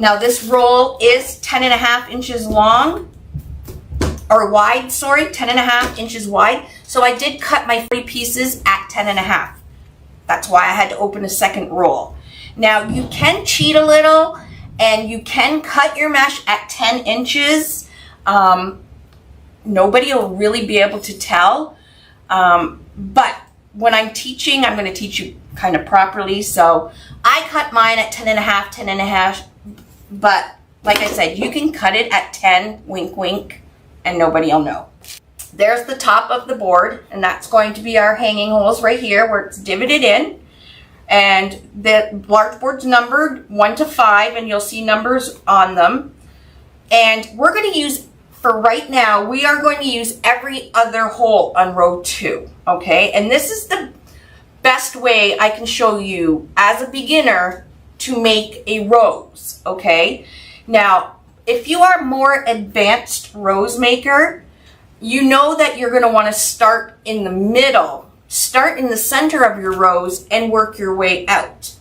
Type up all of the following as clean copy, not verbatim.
Now this roll is 10.5 inches long, or wide, sorry, 10.5 inches wide. So I did cut my 40 pieces at 10.5. That's why I had to open a second roll. Now you can cheat a little and you can cut your mesh at 10 inches. Nobody will really be able to tell. But when I'm teaching, I'm going to teach you kind of properly. So I cut mine at 10.5. But like I said, you can cut it at 10, wink, wink, and nobody will know. There's the top of the board, and that's going to be our hanging holes right here where it's divoted in. And the large board's numbered 1 to 5, and you'll see numbers on them. And we're going to use, for right now, we are going to use every other hole on row 2, okay? And this is the best way I can show you as a beginner to make a rose, okay? Now, if you are more advanced rose maker, you know that you're going to want to start in the middle, start in the center of your rose and work your way out.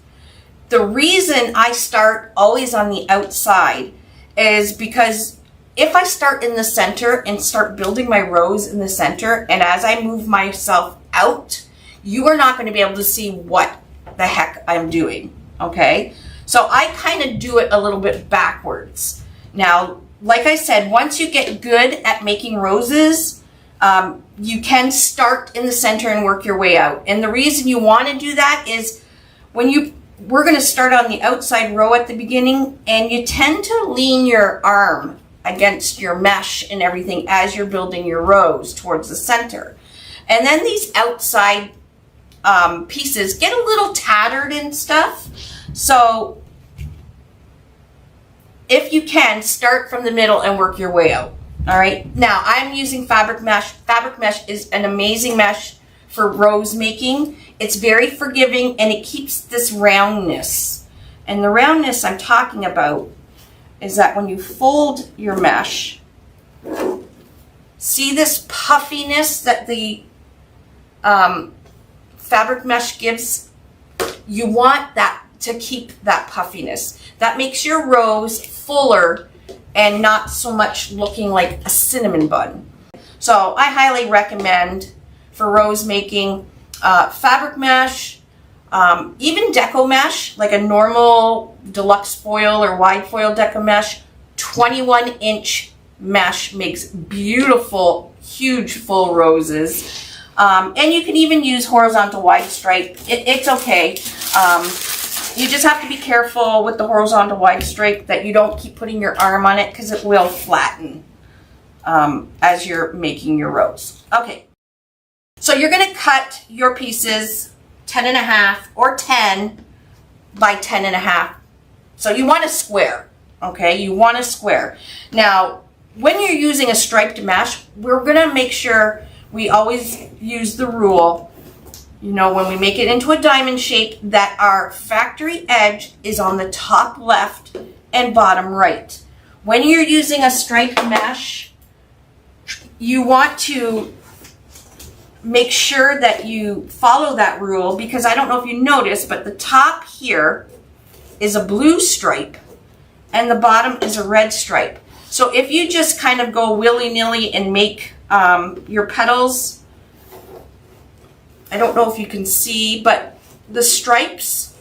The reason I start always on the outside is because if I start in the center and start building my rose in the center, and as I move myself out, you are not going to be able to see what the heck I'm doing, okay? So I kind of do it a little bit backwards. Now, like I said, once you get good at making roses, you can start in the center and work your way out. And the reason you want to do that is we're going to start on the outside row at the beginning, and you tend to lean your arm against your mesh and everything as you're building your rose towards the center. And then these outside pieces get a little tattered and stuff. So if you can, start from the middle and work your way out. All right. Now I'm using fabric mesh. Fabric mesh is an amazing mesh for rose making. It's very forgiving and it keeps this roundness. And the roundness I'm talking about is that when you fold your mesh, see this puffiness that the fabric mesh gives? You want that to keep that puffiness. That makes your rose fuller and not so much looking like a cinnamon bun. So I highly recommend for rose making fabric mesh, even deco mesh, like a normal deluxe foil or wide foil deco mesh. 21-inch mesh makes beautiful, huge full roses. And you can even use horizontal wide stripe. It's okay. You just have to be careful with the horizontal wide stripe that you don't keep putting your arm on it because it will flatten as you're making your rose. Okay, so you're going to cut your pieces 10.5 or 10 by 10.5. So you want a square, okay? You want a square. Now, when you're using a striped mesh, we're going to make sure we always use the rule, you know, when we make it into a diamond shape, that our factory edge is on the top left and bottom right. When you're using a striped mesh, you want to make sure that you follow that rule, because I don't know if you noticed, but the top here is a blue stripe and the bottom is a red stripe. So if you just kind of go willy-nilly and make your petals, I don't know if you can see, but the stripes,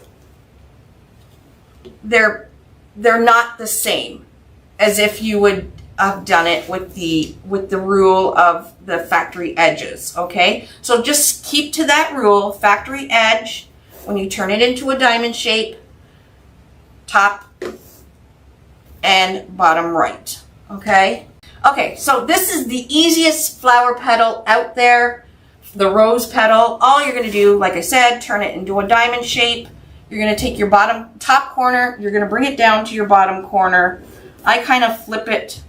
they're not the same as if you would have done it with the rule of the factory edges, okay? So just keep to that rule, factory edge, when you turn it into a diamond shape, top and bottom right, okay? Okay, so this is the easiest flower petal out there. The rose petal. All you're going to do, like I said, turn it into a diamond shape. You're going to take your top corner, you're going to bring it down to your bottom corner. I kind of flip it,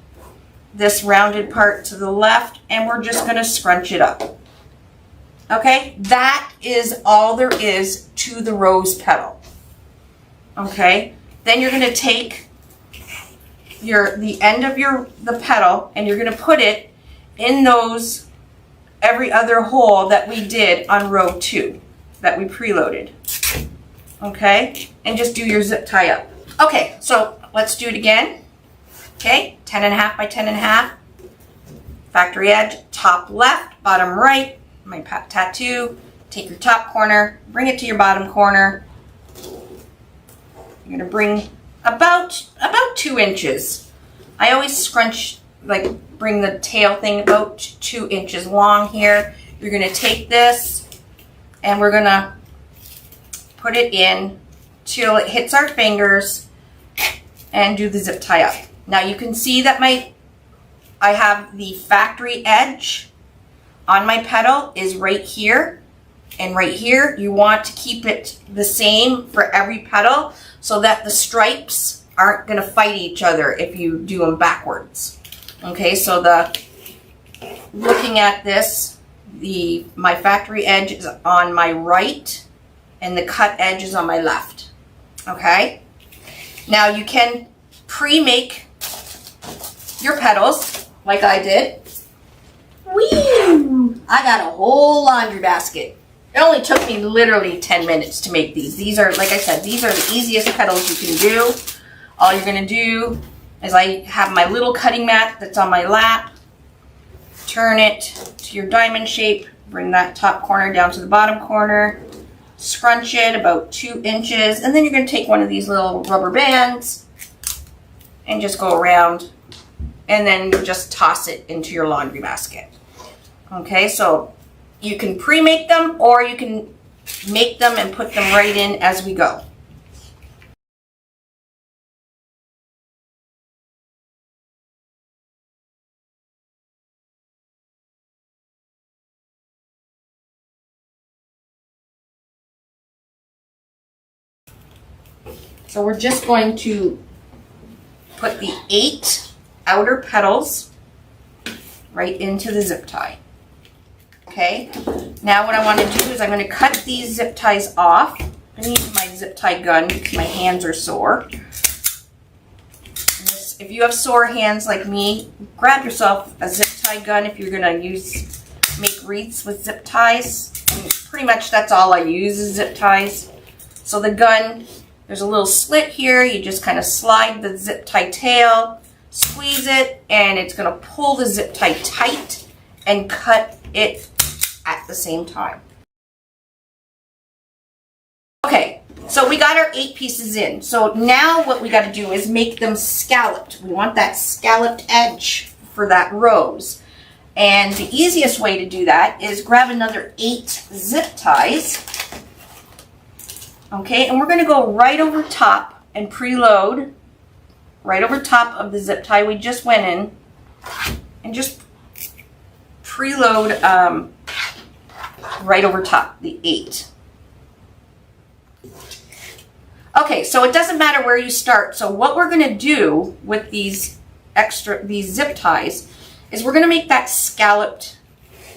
this rounded part, to the left, and we're just going to scrunch it up. Okay, that is all there is to the rose petal. Okay, then you're going to take the end of the petal and you're going to put it in those every other hole that we did on row 2 that we preloaded. Okay, and just do your zip tie up. Okay, so let's do it again. Okay, 10.5 by 10.5. Factory edge, top left, bottom right. My tattoo. Take your top corner, bring it to your bottom corner. You're gonna bring about 2 inches. I always scrunch, like bring the tail thing about 2 inches long here. You're gonna take this and we're gonna put it in till it hits our fingers and do the zip tie up. Now you can see that I have the factory edge on my petal is right here and right here. You want to keep it the same for every petal so that the stripes aren't going to fight each other if you do them backwards. Okay, so looking at this, my factory edge is on my right and the cut edge is on my left. Okay, now you can pre-make your petals like I did. Whee! I got a whole laundry basket. It only took me literally 10 minutes to make these. These are, like I said, these are the easiest petals you can do. All you're gonna do is I have my little cutting mat that's on my lap. Turn it to your diamond shape. Bring that top corner down to the bottom corner. Scrunch it about 2 inches. And then you're gonna take one of these little rubber bands and just go around and then just toss it into your laundry basket. Okay, so you can pre-make them or you can make them and put them right in as we go. So we're just going to put the 8 outer petals right into the zip tie. Okay, now what I want to do is I'm going to cut these zip ties off. I'm going to use my zip tie gun because my hands are sore. If you have sore hands like me, grab yourself a zip tie gun if you're going to make wreaths with zip ties. And pretty much that's all I use is zip ties. So the gun, there's a little slit here. You just kind of slide the zip tie tail, squeeze it, and it's going to pull the zip tie tight and cut it at the same time. Okay, so we got our 8 pieces in. So now what we got to do is make them scalloped. We want that scalloped edge for that rose. And the easiest way to do that is grab another 8 zip ties. Okay, and we're going to go right over top and preload right over top of the zip tie we just went in, and just preload right over top, the 8. Okay, so it doesn't matter where you start. So what we're going to do with these zip ties is we're going to make that scalloped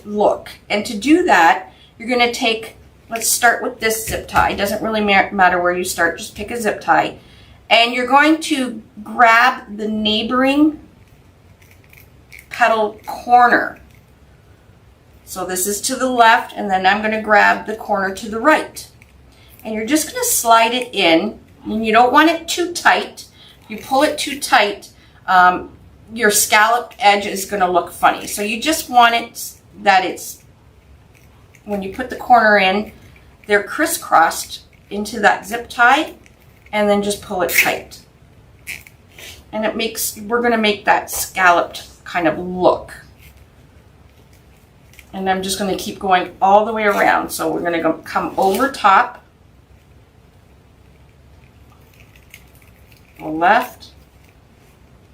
look. And to do that, you're going to take, let's start with this zip tie. It doesn't really matter where you start, just pick a zip tie. And you're going to grab the neighboring petal corner. So this is to the left, and then I'm going to grab the corner to the right. And you're just going to slide it in, and you don't want it too tight. If you pull it too tight, your scalloped edge is going to look funny. So you just want it that it's, when you put the corner in, they're crisscrossed into that zip tie, and then just pull it tight. And we're going to make that scalloped kind of look. And I'm just going to keep going all the way around. So we're going to come over top, go left,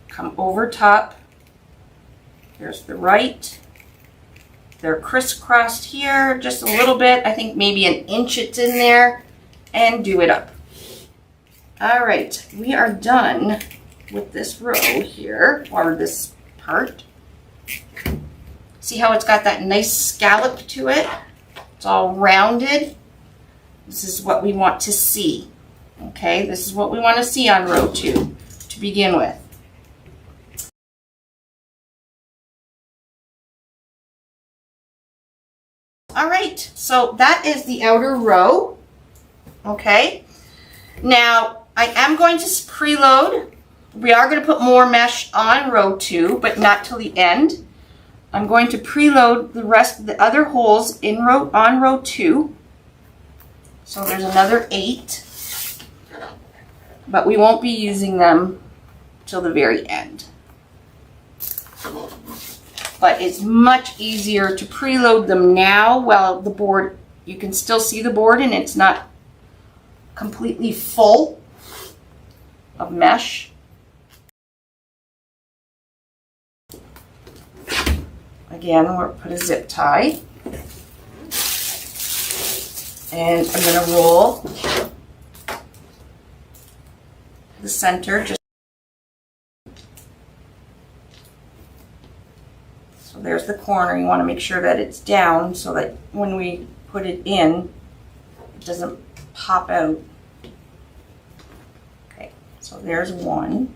come over top, there's the right. They're crisscrossed here just a little bit. I think maybe an inch it's in there, and do it up. All right, we are done with this row here, or this part. See how it's got that nice scallop to it? It's all rounded. This is what we want to see. Okay, this is what we want to see on row 2 to begin with. All right, so that is the outer row. Okay, now I am going to preload We are going to put more mesh on row 2, but not till the end. I'm going to preload the rest of the other holes on row 2. So there's another 8, but we won't be using them till the very end. But it's much easier to preload them now while the board, you can still see the board and it's not completely full of mesh. Again, we'll put a zip tie. And I'm going to roll the center just so there's the corner. You want to make sure that it's down so that when we put it in, it doesn't pop out. Okay, so there's one.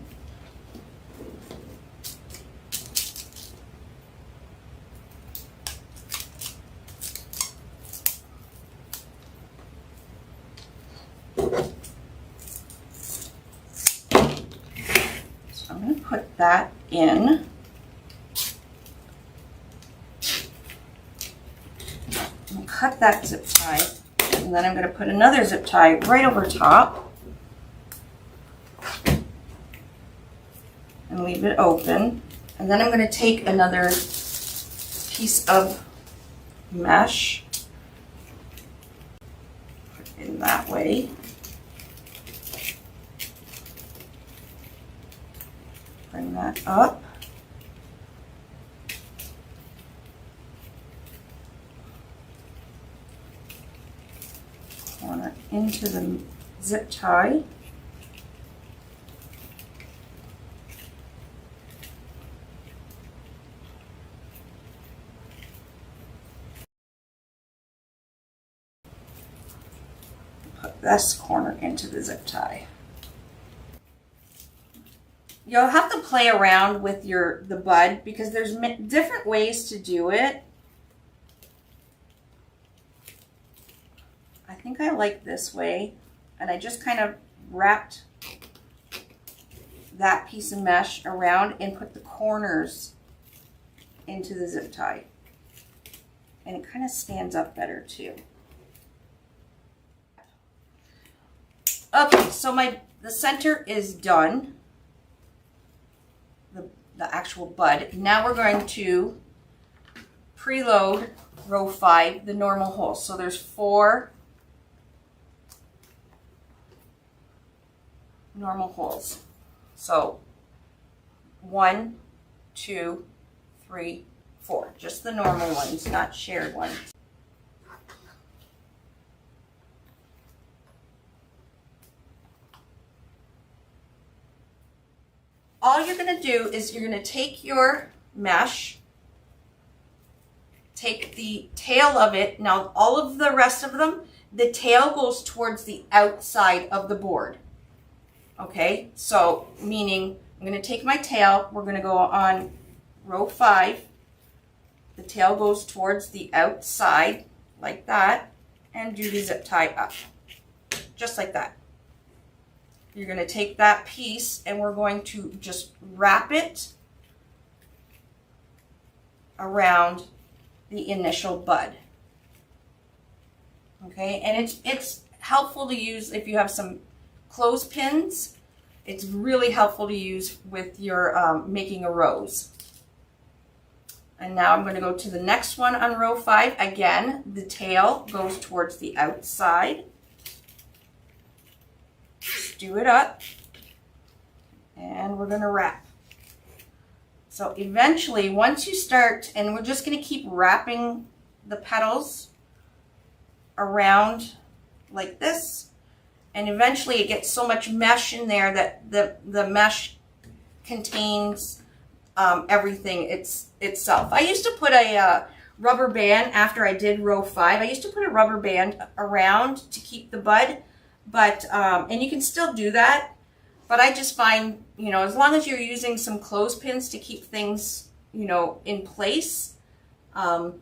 So I'm going to put that in. And cut that zip tie, and then I'm going to put another zip tie right over top and leave it open. And then I'm going to take another piece of mesh, put it in that way. Bring that up. Corner into the zip tie. Put this corner into the zip tie. You'll have to play around with the bud because there's different ways to do it. I think I like this way, and I just kind of wrapped that piece of mesh around and put the corners into the zip tie. And it kind of stands up better too. Okay, so the center is done. The actual bud. Now we're going to preload row 5, the normal holes. So there's 4 normal holes. So 1, 2, 3, 4. Just the normal ones, not shared ones. All you're going to do is you're going to take your mesh, take the tail of it. Now all of the rest of them, the tail goes towards the outside of the board. Okay, so meaning I'm going to take my tail, we're going to go on row 5. The tail goes towards the outside like that and do the zip tie up, just like that. You're going to take that piece and we're going to just wrap it around the initial bud. Okay, and it's helpful to use if you have some clothespins. It's really helpful to use with your making a rose. And now I'm going to go to the next one on row 5. Again, the tail goes towards the outside. Do it up, and we're going to wrap. So eventually, once you start, and we're just going to keep wrapping the petals around like this, and eventually it gets so much mesh in there that the mesh contains everything itself. I used to put a rubber band after I did row 5. I used to put a rubber band around to keep the bud. But, and you can still do that, but I just find, you know, as long as you're using some clothespins to keep things, you know, in place, you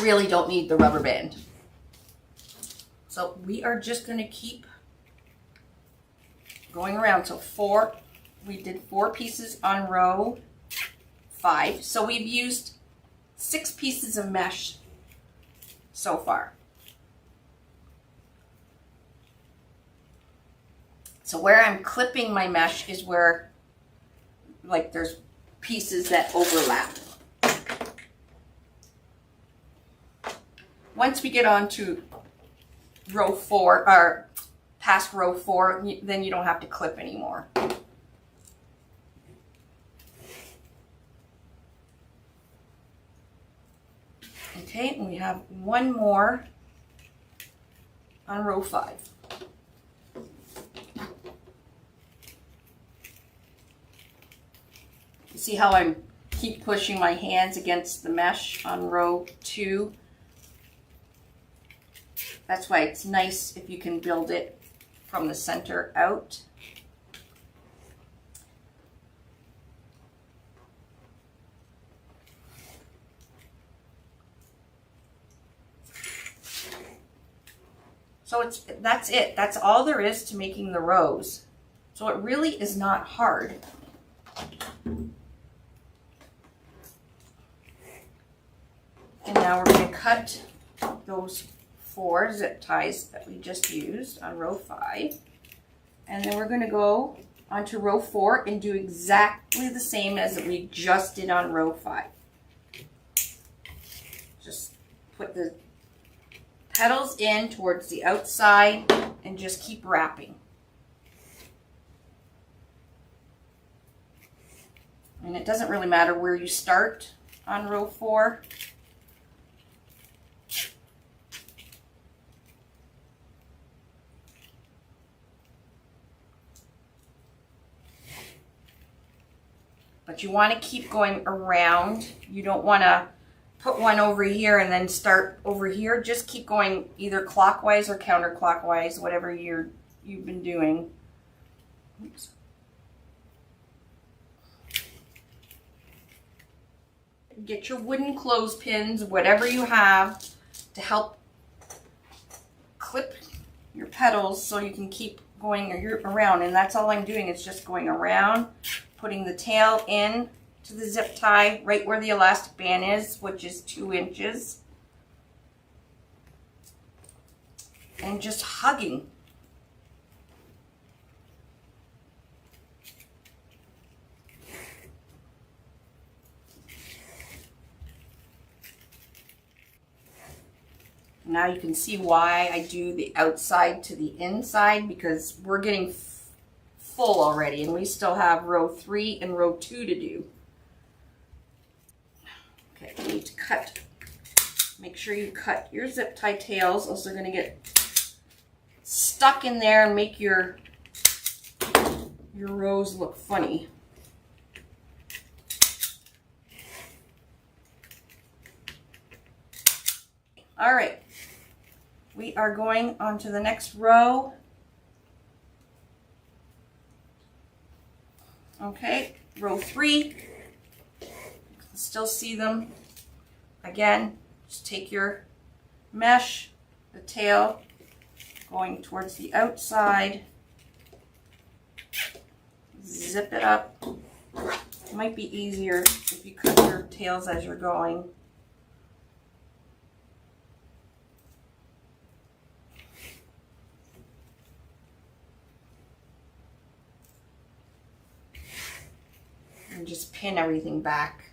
really don't need the rubber band. So we are just going to keep going around. So we did 4 pieces on row 5. So we've used 6 pieces of mesh so far. So where I'm clipping my mesh is where, like, there's pieces that overlap. Once we get on to row 4, or past row 4, then you don't have to clip anymore. Okay, and we have one more on row 5. You see how I keep pushing my hands against the mesh on row 2? That's why it's nice if you can build it from the center out. So that's it. That's all there is to making the rose. So it really is not hard. And now we're going to cut those 4 zip ties that we just used on row 5. And then we're going to go onto row 4 and do exactly the same as we just did on row 5. Just put the petals in towards the outside and just keep wrapping. And it doesn't really matter where you start on row 4. But you want to keep going around. You don't want to put one over here and then start over here. Just keep going either clockwise or counterclockwise, whatever you've been doing. Oops. Get your wooden clothespins, whatever you have, to help clip your petals so you can keep going around. And that's all I'm doing, is just going around, putting the tail in to the zip tie right where the elastic band is, which is 2 inches, and just hugging. Now you can see why I do the outside to the inside, because we're getting full already and we still have row 3 and row 2 to do. Okay, you need to cut. Make sure you cut your zip tie tails, else they're going to get stuck in there and make your rose look funny. All right, we are going on to the next row. Okay, row 3. Still see them. Again, just take your mesh, the tail going towards the outside, zip it up. It might be easier if you cut your tails as you're going. And just pin everything back.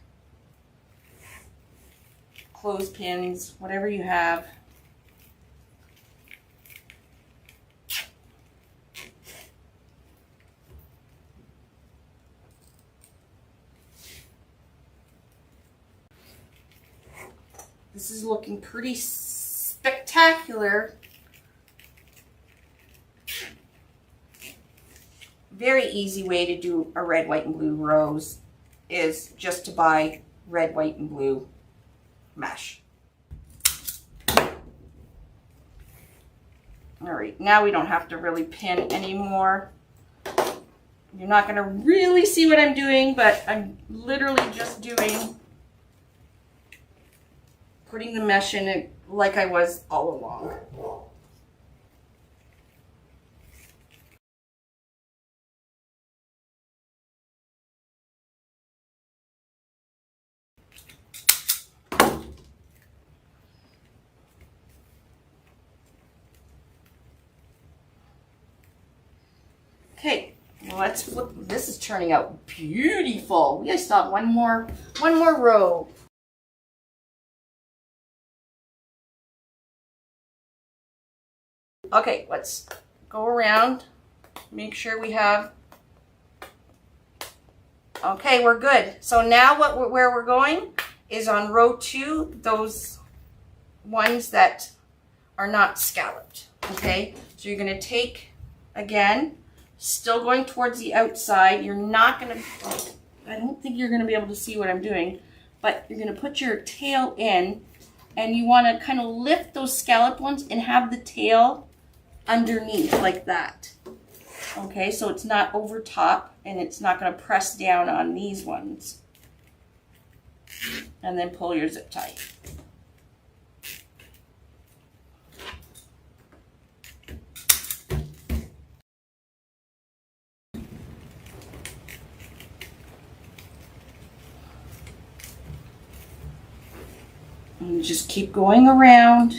Clothespins, whatever you have. This is looking pretty spectacular. Very easy way to do a red, white, and blue rose is just to buy red, white, and blue mesh. All right, now we don't have to really pin anymore. You're not going to really see what I'm doing, but I'm literally just putting the mesh in it like I was all along. let's flip. This is turning out beautiful. We just got one more row. Okay, let's go around. Make sure we have. Okay, we're good. So now where we're going is on row 2, those ones that are not scalloped. Okay, so you're going to take, again, still going towards the outside. You're not going to, I don't think you're going to be able to see what I'm doing, but you're going to put your tail in, and you want to kind of lift those scalloped ones and have the tail underneath like that. Okay, so it's not over top and it's not going to press down on these ones. And then pull your zip tie. And just keep going around.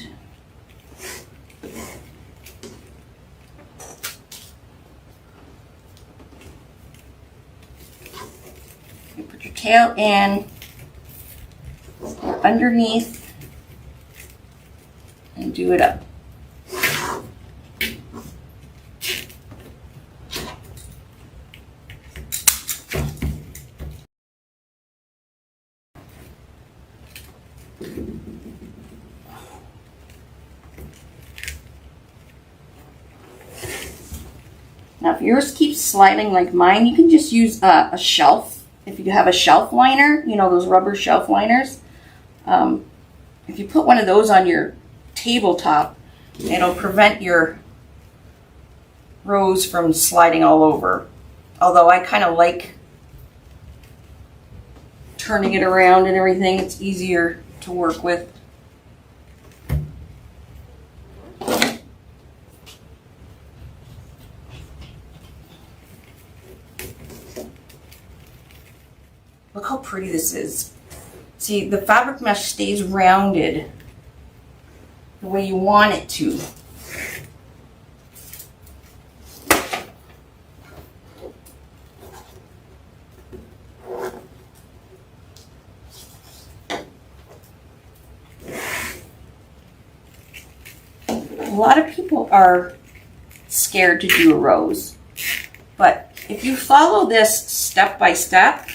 You put your tail in, underneath, and do it up. Now, if yours keeps sliding like mine, you can just use a shelf. If you have a shelf liner, you know, those rubber shelf liners. If you put one of those on your tabletop, it'll prevent your rose from sliding all over. Although I kind of like turning it around and everything. It's easier to work with. Look how pretty this is. See, the fabric mesh stays rounded the way you want it to. A lot of people are scared to do a rose, but if you follow this step by step,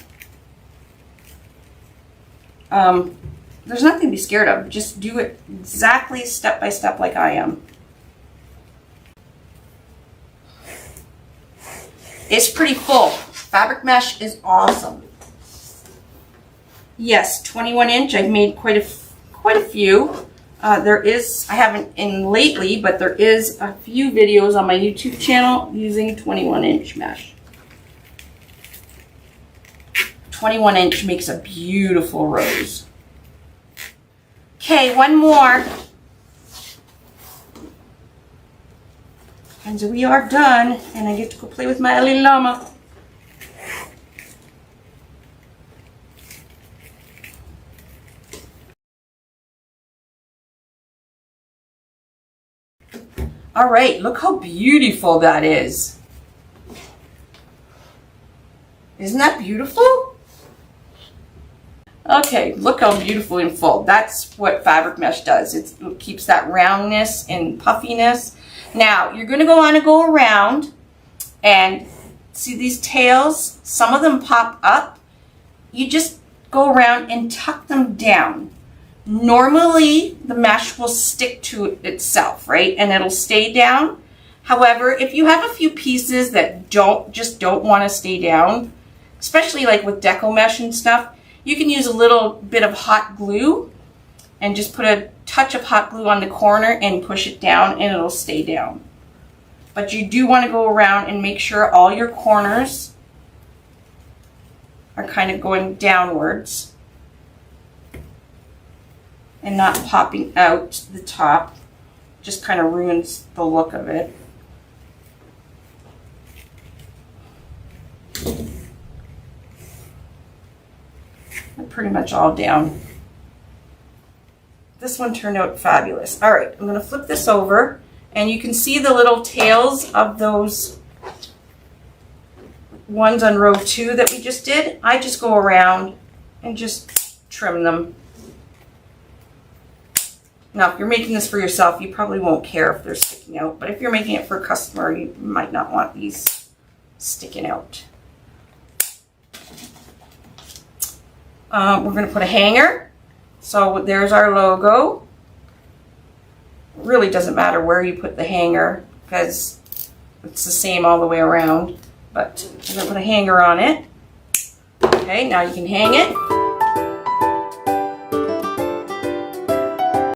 there's nothing to be scared of. Just do it exactly step by step like I am. It's pretty full. Fabric mesh is awesome. Yes, 21 inch. I've made quite a few. I haven't in lately, but there is a few videos on my YouTube channel using 21 inch mesh. 21 inch makes a beautiful rose. Okay, one more. And so we are done, and I get to go play with my little llama. All right, look how beautiful that is. Isn't that beautiful? Okay, look how beautiful and full. That's what fabric mesh does. It keeps that roundness and puffiness. Now, you're going to go around and see these tails? Some of them pop up. You just go around and tuck them down. Normally, the mesh will stick to itself, right? And it'll stay down. However, if you have a few pieces that just don't want to stay down, especially like with deco mesh and stuff, you can use a little bit of hot glue and just put a touch of hot glue on the corner and push it down and it'll stay down. But you do want to go around and make sure all your corners are kind of going downwards and not popping out the top. Just kind of ruins the look of it. They're pretty much all down. This one turned out fabulous. All right, I'm going to flip this over, and you can see the little tails of those ones on row 2 that we just did, I just go around and just trim them. Now, if you're making this for yourself, you probably won't care if they're sticking out, but if you're making it for a customer, you might not want these sticking out. We're going to put a hanger. So there's our logo. It really doesn't matter where you put the hanger because it's the same all the way around, but I'm going to put a hanger on it. Okay, now you can hang it.